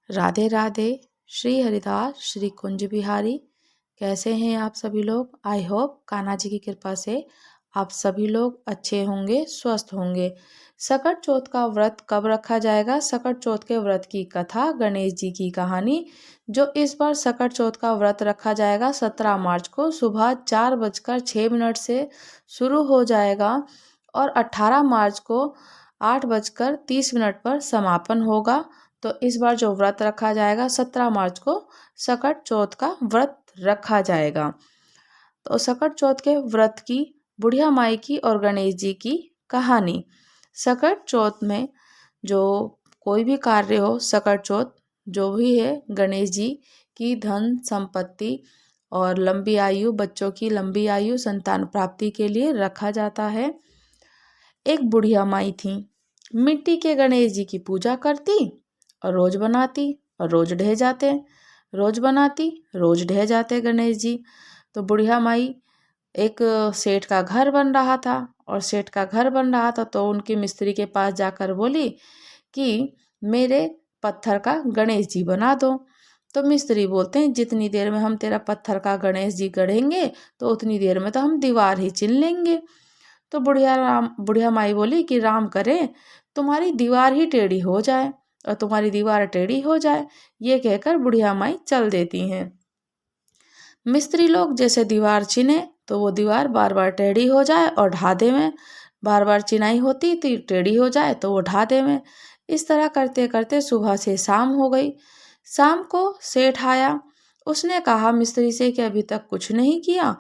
राधे राधे। श्री हरिदास श्री कुंज बिहारी। कैसे हैं आप सभी लोग? आई होप कान्हा जी की कृपा से आप सभी लोग अच्छे होंगे, स्वस्थ होंगे। सकट चौथ का व्रत कब रखा जाएगा? सकट चौथ के व्रत की कथा, गणेश जी की कहानी। जो इस बार सकट चौथ का व्रत रखा जाएगा 17 मार्च को सुबह 4:06 से शुरू हो जाएगा और 18 मार्च को 8:30 पर समापन होगा। तो इस बार जो व्रत रखा जाएगा 17 मार्च को सकट चौथ का व्रत रखा जाएगा। तो सकट चौथ के व्रत की, बुढ़िया माई की और गणेश जी की कहानी। सकट चौथ में जो कोई भी कार्य हो, सकट चौथ जो भी है, गणेश जी की धन संपत्ति और लंबी आयु, बच्चों की लंबी आयु, संतान प्राप्ति के लिए रखा जाता है। एक बुढ़िया माई थी, मिट्टी के गणेश जी की पूजा करती और रोज बनाती और रोज ढह जाते, रोज बनाती रोज ढह जाते गणेश जी। तो बुढ़िया माई, एक सेठ का घर बन रहा था और सेठ का घर बन रहा था तो उनकी मिस्त्री के पास जाकर बोली कि मेरे पत्थर का गणेश जी बना दो। तो मिस्त्री बोलते हैं जितनी देर में हम तेरा पत्थर का गणेश जी गढ़ेंगे तो उतनी देर में तो हम दीवार ही चिन लेंगे। तो बुढ़िया माई बोली कि राम करे तुम्हारी दीवार ही टेढ़ी हो जाए और तुम्हारी दीवार टेढ़ी हो जाए। ये कहकर बुढ़िया माई चल देती हैं। मिस्त्री लोग जैसे दीवार चिने तो वो दीवार बार बार टेढ़ी हो जाए और ढादे में, बार बार चिनाई होती तो टेढ़ी हो जाए तो वो ढादे में। इस तरह करते करते सुबह से शाम हो गई। शाम को सेठ आया। उसने कहा मिस्त्री से कि अभी तक कुछ नहीं किया।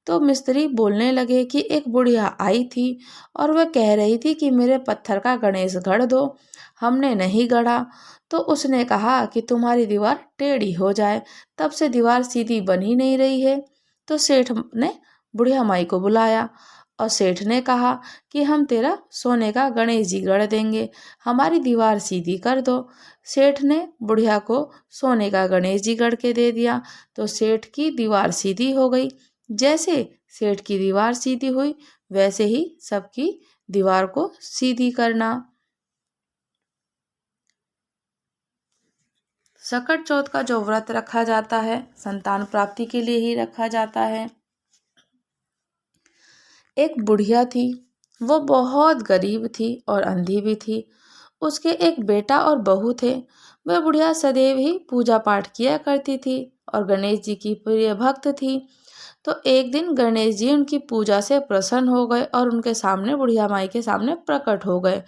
तो मिस्त्री बोलने लगे कि एक बुढ़िया आई थी और वह कह रही थी कि मेरे पत्थर का गणेश गढ़ दो। हमने नहीं गढ़ा। तो उसने कहा कि तुम्हारी दीवार टेढ़ी हो जाए, तब से दीवार सीधी बन ही नहीं रही है। तो सेठ ने बुढ़िया माई को बुलाया और सेठ ने कहा कि हम तेरा सोने का गणेश जी गढ़ देंगे, हमारी दीवार सीधी कर दो। सेठ ने बुढ़िया को सोने का गणेश जी गढ़ के दे दिया। तो सेठ की दीवार सीधी हो गई। जैसे सेठ की दीवार सीधी हुई वैसे ही सबकी दीवार को सीधी करना। सकट चौथ का जो व्रत रखा जाता है संतान प्राप्ति के लिए ही रखा जाता है। एक बुढ़िया थी, वो बहुत गरीब थी और अंधी भी थी। उसके एक बेटा और बहू थे। वह बुढ़िया सदैव ही पूजा पाठ किया करती थी और गणेश जी की प्रिय भक्त थी। तो एक दिन गणेश जी उनकी पूजा से प्रसन्न हो गए और उनके सामने, बुढ़िया माई के सामने प्रकट हो गए।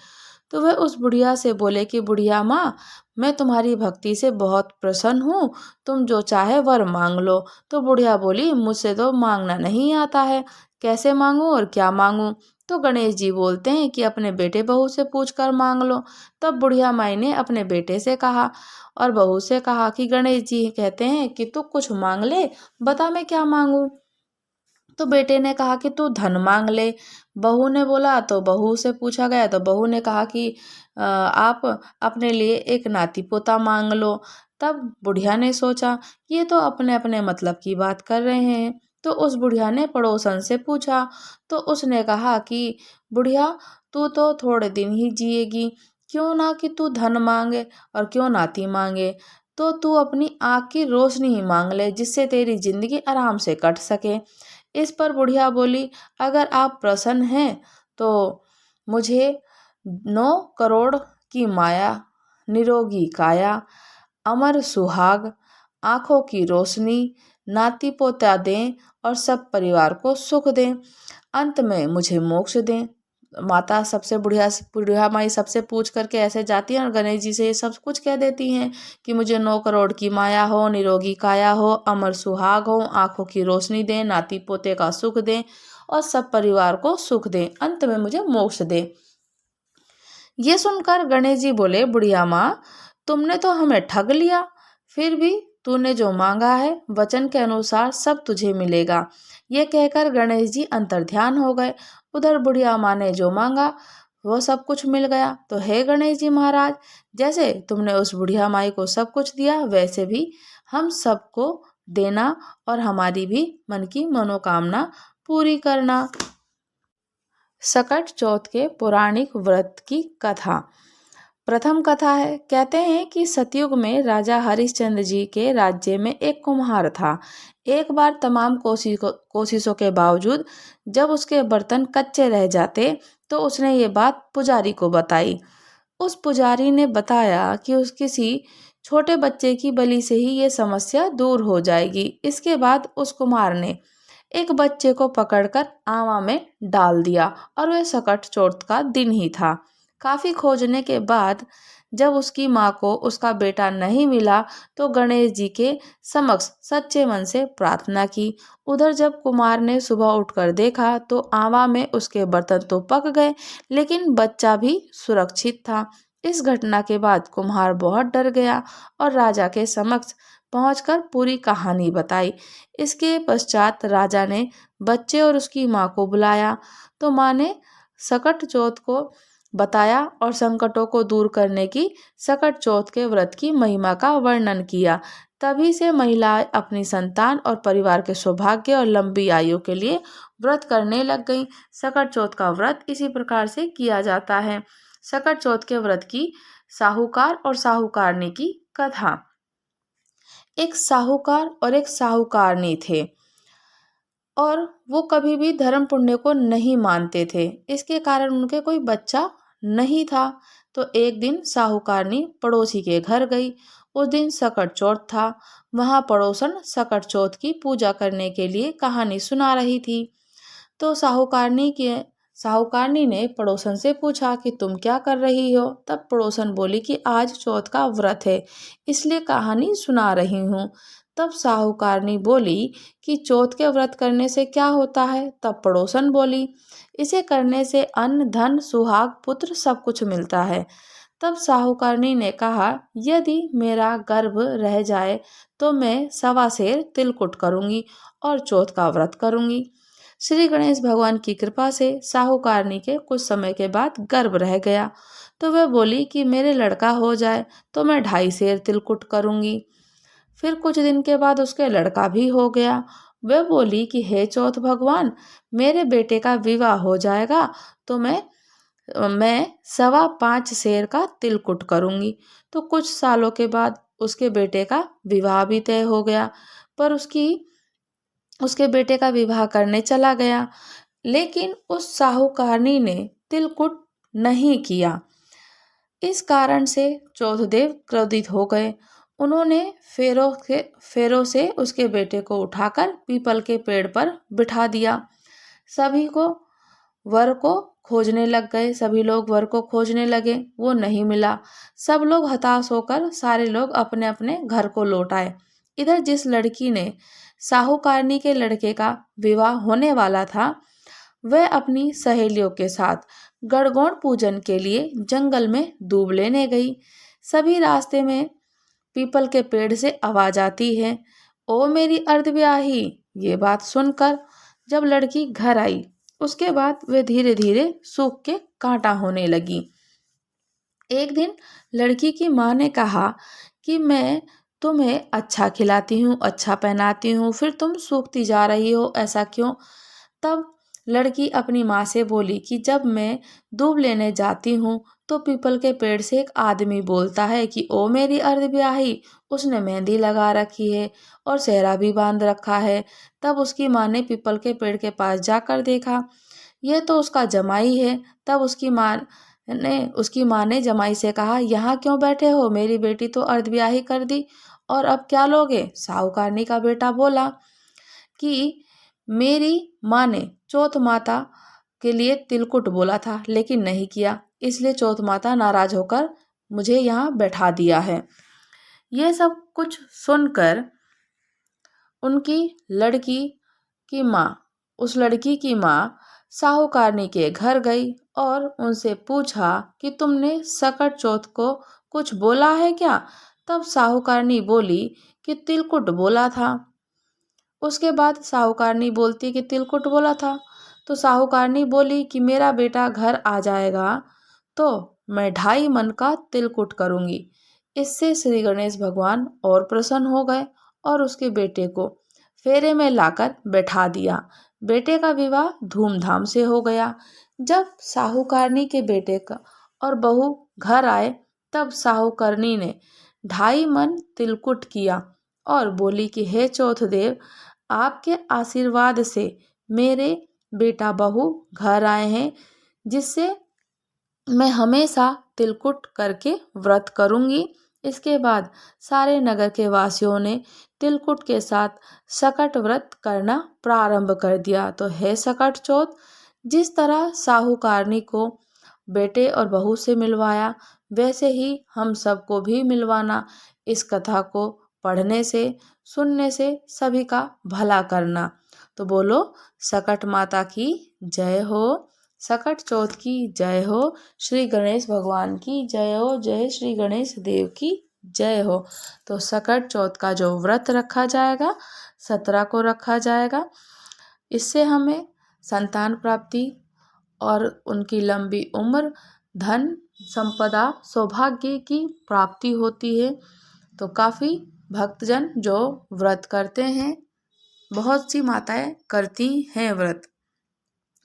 तो वह उस बुढ़िया से बोले कि बुढ़िया माँ, मैं तुम्हारी भक्ति से बहुत प्रसन्न हूँ, तुम जो चाहे वर मांग लो। तो बुढ़िया बोली मुझसे तो मांगना नहीं आता है, कैसे मांगूं और क्या मांगूं? तो गणेश जी बोलते हैं कि अपने बेटे बहू से पूछ कर मांग लो। तब बुढ़िया माई ने अपने बेटे से कहा और बहू से कहा कि गणेश जी कहते हैं कि तू कुछ मांग ले, बता मैं क्या मांगू। तो बेटे ने कहा कि तू धन मांग ले। बहू ने बोला, तो बहू से पूछा गया तो बहू ने कहा कि आप अपने लिए एक नाती पोता मांग लो। तब बुढ़िया ने सोचा ये तो अपने अपने मतलब की बात कर रहे हैं। तो उस बुढ़िया ने पड़ोसन से पूछा। तो उसने कहा कि बुढ़िया, तू तो थोड़े दिन ही जिएगी, क्यों ना कि तू धन मांगे और क्यों नाती मांगे, तो तू अपनी आँख की रोशनी ही मांग ले जिससे तेरी जिंदगी आराम से कट सके। इस पर बुढ़िया बोली, अगर आप प्रसन्न हैं तो मुझे 9 करोड़ की माया, निरोगी काया, अमर सुहाग, आंखों की रोशनी, नाती पोता दें और सब परिवार को सुख दें, अंत में मुझे मोक्ष दें। माता सबसे बुढ़िया माई सबसे पूछ करके ऐसे जाती है और गणेश जी से ये सब कुछ कह देती हैं कि मुझे 9 करोड़ की माया हो, निरोगी काया हो, अमर सुहाग हो, आंखों की रोशनी दें, नाती पोते का सुख दें और सब परिवार को सुख दें, अंत में मुझे मोक्ष दें। ये सुनकर गणेश जी बोले, बुढ़िया माँ, तुमने तो हमें ठग लिया, फिर भी तूने जो मांगा है वचन के अनुसार सब तुझे मिलेगा। ये कहकर गणेश जी अंतर्ध्यान हो गए। उधर बुढ़िया माँ ने जो मांगा वो सब कुछ मिल गया। तो हे गणेश जी महाराज, जैसे तुमने उस बुढ़िया माई को सब कुछ दिया वैसे भी हम सबको देना और हमारी भी मन की मनोकामना पूरी करना। सकट चौथ के पौराणिक व्रत की कथा। प्रथम कथा है। कहते हैं कि सतयुग में राजा हरिश्चंद्र जी के राज्य में एक कुम्हार था। एक बार तमाम कोशिशों के बावजूद जब उसके बर्तन कच्चे रह जाते तो उसने ये बात पुजारी को बताई। उस पुजारी ने बताया कि उस किसी छोटे बच्चे की बलि से ही ये समस्या दूर हो जाएगी। इसके बाद उस कुम्हार ने एक बच्चे को पकड़कर आवा में डाल दिया और वह सकट चौथ का दिन ही था। काफी खोजने के बाद जब उसकी माँ को उसका बेटा नहीं मिला तो गणेश जी के समक्ष सच्चे मन से प्रार्थना की। उधर जब कुमार ने सुबह उठकर देखा तो आवा में उसके बर्तन तो पक गए लेकिन बच्चा भी सुरक्षित था। इस घटना के बाद कुम्हार बहुत डर गया और राजा के समक्ष पहुंचकर पूरी कहानी बताई। इसके पश्चात राजा ने बच्चे और उसकी माँ को बुलाया तो माँ ने सकट चौथ को बताया और संकटों को दूर करने की सकट चौथ के व्रत की महिमा का वर्णन किया। तभी से महिलाएं अपनी संतान और परिवार के सौभाग्य और लंबी आयु के लिए व्रत करने लग गईं। सकट चौथ का व्रत इसी प्रकार से किया जाता है। सकट चौथ के व्रत की साहूकार और साहूकारनी की कथा। एक साहूकार और एक साहूकारनी थे और वो कभी भी धर्म पुण्य को नहीं मानते थे। इसके कारण उनके कोई बच्चा नहीं था। तो एक दिन साहूकारनी पड़ोसी के घर गई। उस दिन सकट चौथ था। वहां पड़ोसन सकट चौथ की पूजा करने के लिए कहानी सुना रही थी। तो साहूकारनी ने पड़ोसन से पूछा कि तुम क्या कर रही हो। तब पड़ोसन बोली कि आज चौथ का व्रत है इसलिए कहानी सुना रही हूँ। तब साहूकारनी बोली कि चौथ के व्रत करने से क्या होता है। तब पड़ोसन बोली इसे करने से अन्न धन सुहाग पुत्र सब कुछ मिलता है। तब साहूकारनी ने कहा यदि मेरा गर्भ रह जाए तो मैं 1.25 सेर तिलकुट करूंगी और चौथ का व्रत करूंगी। श्री गणेश भगवान की कृपा से साहूकारनी के कुछ समय के बाद गर्भ रह गया तो वह बोली कि मेरे लड़का हो जाए तो मैं 2.5 सेर तिलकुट करूंगी। फिर कुछ दिन के बाद उसके लड़का भी हो गया। वह बोली कि हे चौथ भगवान मेरे बेटे का विवाह हो जाएगा तो मैं 5.25 सेर का तिलकुट करूंगी। तो कुछ सालों के बाद उसके बेटे का विवाह भी तय हो गया पर उसके बेटे का विवाह करने चला गया लेकिन उस साहूकारनी ने तिलकुट नहीं किया। इस कारण से चौथदेव क्रोधित हो गए। उन्होंने फेरों से उसके बेटे को उठाकर पीपल के पेड़ पर बिठा दिया। सभी को वर को खोजने लग गए। सभी लोग वर को खोजने लगे, वो नहीं मिला। सब लोग हताश होकर सारे लोग अपने अपने घर को लौट आए। इधर जिस लड़की ने साहूकारनी के लड़के का विवाह होने वाला था वह अपनी सहेलियों के साथ गणगौर पूजन के लिए जंगल में दूब लेने गई। सभी रास्ते में पीपल के पेड़ से आवाज आती है, ओ मेरी अर्धब्याही। ये बात सुनकर जब लड़की घर आई उसके बाद वे धीरे धीरे सूख के कांटा होने लगी। एक दिन लड़की की माँ ने कहा कि मैं तुम्हें अच्छा खिलाती हूँ, अच्छा पहनाती हूँ, फिर तुम सूखती जा रही हो, ऐसा क्यों। तब लड़की अपनी माँ से बोली कि जब मैं दूब लेने जाती हूँ तो पीपल के पेड़ से एक आदमी बोलता है कि ओ मेरी अर्धब्याही। उसने मेहंदी लगा रखी है और सेहरा भी बांध रखा है। तब उसकी माँ ने पीपल के पेड़ के पास जाकर देखा, यह तो उसका जमाई है। तब उसकी माँ ने जमाई से कहा, यहाँ क्यों बैठे हो, मेरी बेटी तो अर्धब्याही कर दी और अब क्या लोगे। साहूकारनी का बेटा बोला कि मेरी माँ ने चौथ माता के लिए तिलकुट बोला था लेकिन नहीं किया, इसलिए चौथ माता नाराज होकर मुझे यहाँ बैठा दिया है। यह सब कुछ सुनकर उनकी लड़की की माँ उस लड़की की माँ साहूकारनी के घर गई और उनसे पूछा कि तुमने सकट चौथ को कुछ बोला है क्या। तब साहूकारनी बोली कि तिलकुट बोला था। उसके बाद साहूकारनी बोलती कि तिलकुट बोला था। तो साहूकारनी बोली कि मेरा बेटा घर आ जाएगा तो मैं 2.5 मन का तिलकुट करूंगी। इससे श्री गणेश भगवान और प्रसन्न हो गए और उसके बेटे को फेरे में लाकर बैठा दिया। बेटे का विवाह धूमधाम से हो गया। जब साहूकारनी के बेटे का और बहू घर आए तब साहूकरनी ने 2.5 मन तिलकुट किया और बोली कि हे चौथदेव, आपके आशीर्वाद से मेरे बेटा बहू घर आए हैं, जिससे मैं हमेशा तिलकुट करके व्रत करूंगी। इसके बाद सारे नगर के वासियों ने तिलकुट के साथ सकट व्रत करना प्रारंभ कर दिया। तो हे सकट चौथ, जिस तरह साहूकारनी को बेटे और बहू से मिलवाया, वैसे ही हम सबको भी मिलवाना। इस कथा को पढ़ने से, सुनने से सभी का भला करना। तो बोलो सकट माता की जय हो, सकट चौथ की जय हो, श्री गणेश भगवान की जय हो, जय श्री गणेश देव की जय हो। तो सकट चौथ का जो व्रत रखा जाएगा 17 को रखा जाएगा। इससे हमें संतान प्राप्ति और उनकी लंबी उम्र, धन संपदा, सौभाग्य की प्राप्ति होती है। तो काफ़ी भक्तजन जो व्रत करते हैं, बहुत सी माताएं करती हैं व्रत।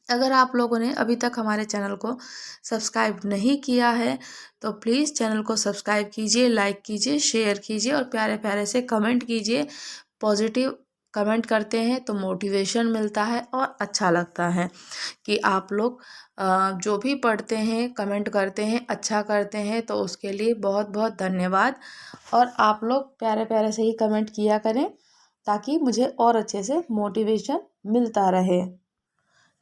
अगर आप लोगों ने अभी तक हमारे चैनल को सब्सक्राइब नहीं किया है तो प्लीज़ चैनल को सब्सक्राइब कीजिए, लाइक कीजिए, शेयर कीजिए और प्यारे प्यारे से कमेंट कीजिए। पॉजिटिव कमेंट करते हैं तो मोटिवेशन मिलता है और अच्छा लगता है कि आप लोग जो भी पढ़ते हैं, कमेंट करते हैं, अच्छा करते हैं, तो उसके लिए बहुत बहुत धन्यवाद। और आप लोग प्यारे प्यारे से ही कमेंट किया करें ताकि मुझे और अच्छे से मोटिवेशन मिलता रहे।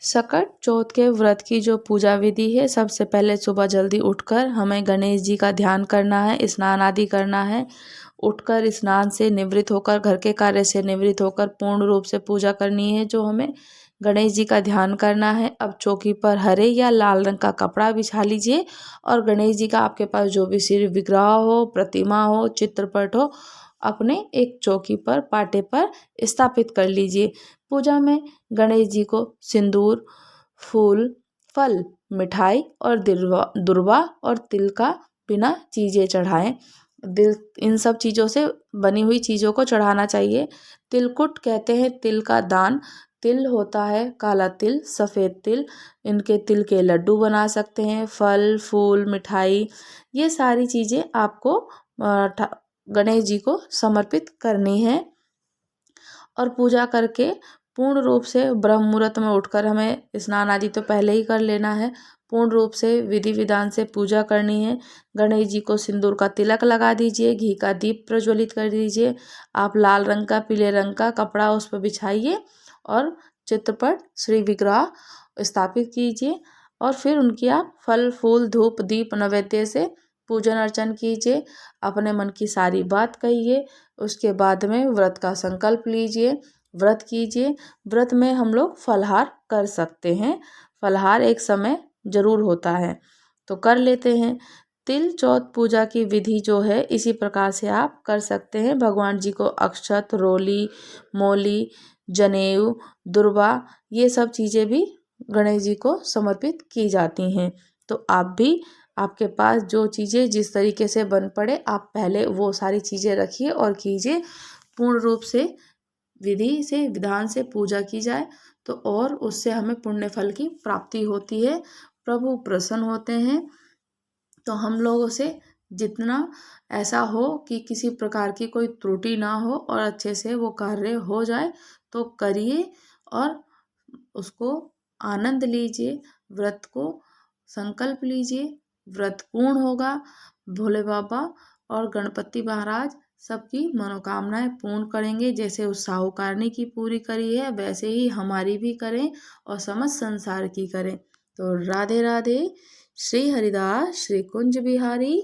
सकट चौथ के व्रत की जो पूजा विधि है, सबसे पहले सुबह जल्दी उठकर हमें गणेश जी का ध्यान करना है, स्नान आदि करना है। उठकर स्नान से निवृत्त होकर, घर के कार्य से निवृत्त होकर पूर्ण रूप से पूजा करनी है, जो हमें गणेश जी का ध्यान करना है। अब चौकी पर हरे या लाल रंग का कपड़ा बिछा लीजिए और गणेश जी का आपके पास जो भी सिर विग्रह हो, प्रतिमा हो, चित्रपट हो, अपने एक चौकी पर, पाटे पर स्थापित कर लीजिए। पूजा में गणेश जी को सिंदूर, फूल, फल, मिठाई और दुर्वा और तिल का बिना चीज़ें चढ़ाएं। इन सब चीज़ों से बनी हुई चीज़ों को चढ़ाना चाहिए। तिलकुट कहते हैं तिल का दान। तिल होता है काला तिल, सफ़ेद तिल। इनके तिल के लड्डू बना सकते हैं। फल, फूल, मिठाई, ये सारी चीज़ें आपको गणेश जी को समर्पित करनी है। और पूजा करके पूर्ण रूप से ब्रह्म मुहूर्त में उठकर हमें स्नान आदि तो पहले ही कर लेना है। पूर्ण रूप से विधि विधान से पूजा करनी है। गणेश जी को सिंदूर का तिलक लगा दीजिए, घी का दीप प्रज्वलित कर दीजिए। आप लाल रंग का, पीले रंग का कपड़ा उस पर बिछाइए और चित्रपट, श्री विग्रह स्थापित कीजिए और फिर उनकी आप फल, फूल, धूप, दीप, नैवेद्य से पूजन अर्चन कीजिए। अपने मन की सारी बात कहिए। उसके बाद में व्रत का संकल्प लीजिए, व्रत कीजिए। व्रत में हम लोग फलाहार कर सकते हैं। फलाहार एक समय जरूर होता है तो कर लेते हैं। तिल चौथ पूजा की विधि जो है इसी प्रकार से आप कर सकते हैं। भगवान जी को अक्षत, रोली, मोली, जनेऊ, दुर्वा, ये सब चीज़ें भी गणेश जी को समर्पित की जाती हैं। तो आप भी, आपके पास जो चीज़ें जिस तरीके से बन पड़े, आप पहले वो सारी चीज़ें रखिए और कीजिए। पूर्ण रूप से विधि से, विधान से पूजा की जाए तो और उससे हमें पुण्य फल की प्राप्ति होती है। प्रभु प्रसन्न होते हैं। तो हम लोगों से जितना ऐसा हो कि किसी प्रकार की कोई त्रुटि ना हो और अच्छे से वो कार्य हो जाए तो करिए और उसको आनंद लीजिए। व्रत को संकल्प लीजिए, व्रत पूर्ण होगा। भोले बाबा और गणपति महाराज सबकी मनोकामनाएं पूर्ण करेंगे। जैसे उस साहूकारनी की पूरी करी है वैसे ही हमारी भी करें और समस्त संसार की करें। तो राधे राधे। श्री हरिदास, श्री कुंज बिहारी।